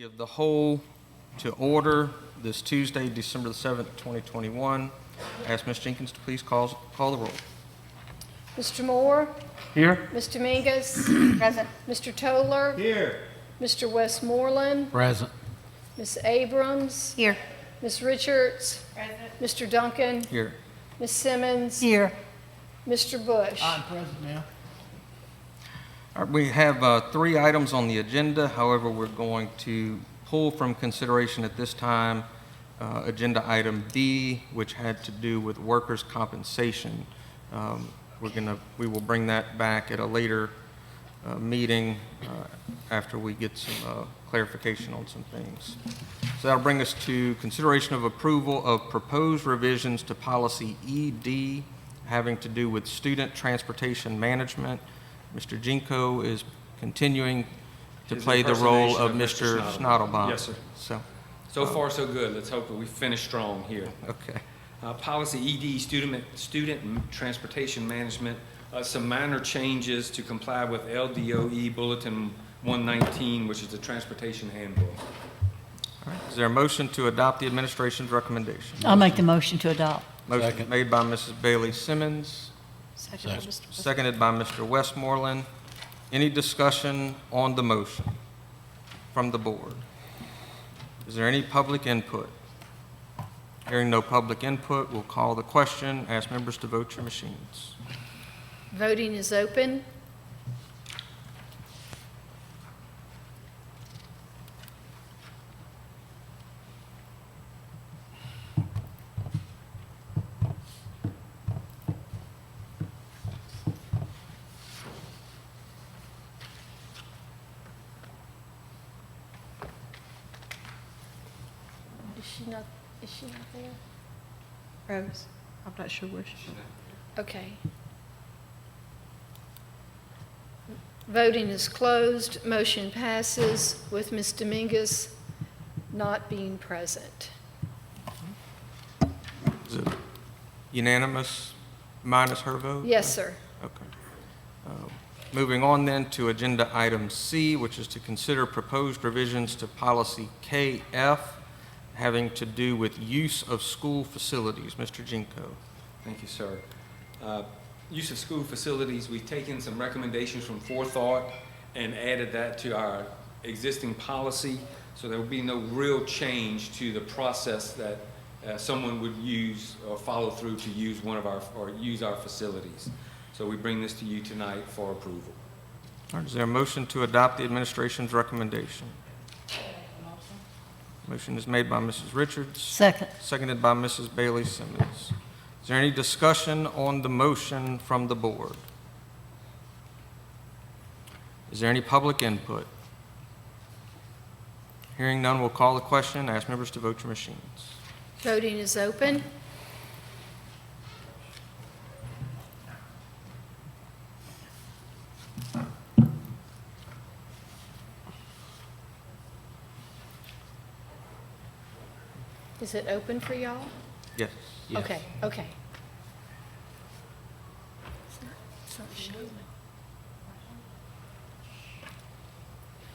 Committee of the Whole to order this Tuesday, December the 7th, 2021. Ask Ms. Jenkins to please call the roll. Mr. Moore? Here. Ms. Dominguez? Present. Mr. Toller? Here. Mr. Westmoreland? Present. Ms. Abrams? Here. Ms. Richards? Present. Mr. Duncan? Here. Ms. Simmons? Here. Mr. Bush? I'm present now. All right, we have 3 items on the agenda. However, we're going to pull from consideration at this time agenda item D, which had to do with workers' compensation. We will bring that back at a later meeting after we get some clarification on some things. So that'll bring us to consideration of approval of proposed revisions to policy ED having to do with student transportation management. Mr. Jinko is continuing to His play the role of impersonation Mr. of Mr. Schnadelbaum. Yes, sir. So, So far, so good. Let's hope that we finish strong here. okay. Policy ED, student transportation management, some minor changes to comply with LDOE Bulletin 119, which is the transportation handbook. All right. Is there a motion to adopt the administration's recommendation? I'll make the motion to adopt. Motion Second. made by Mrs. Bailey Simmons, seconded by Mr. Westmoreland. Any discussion on the motion from the board? Is there any public input? Hearing no public input, we'll call the question. Ask members to vote your machines. Voting is open. Is she not there? Rose, I'm not sure where she is. Okay. Voting is closed. Motion passes with Ms. Dominguez not being present. Is it unanimous minus her vote? Yes, sir. Okay. Moving on then to agenda item C, which is to consider proposed revisions to policy KF having to do with use of school facilities. Mr. Jinko. Thank you, sir. Use of school facilities, we've taken some recommendations from Forethought and added that to our existing policy, so there will be no real change to the process that someone would use or follow through to use use our facilities. So we bring this to you tonight for approval. All right, is there a motion to adopt the administration's recommendation? Motion is made by Mrs. Richards, Second. seconded by Mrs. Bailey Simmons. Is there any discussion on the motion from the board? Is there any public input? Hearing none, we'll call the question. Ask members to vote your machines. Voting is open. Is it open for y'all? Yes. Okay, okay. It's not showing.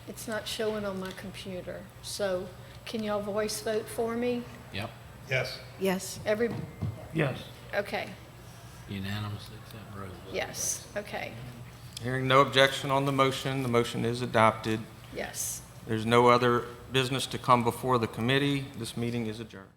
It's not showing on my computer, so can y'all voice vote for me? Yep. Yes. Yes. Yes. Okay, Unanimously except Rose. yes, okay, Hearing no objection on the motion is adopted. yes. There's no other business to come before the committee. This meeting is adjourned.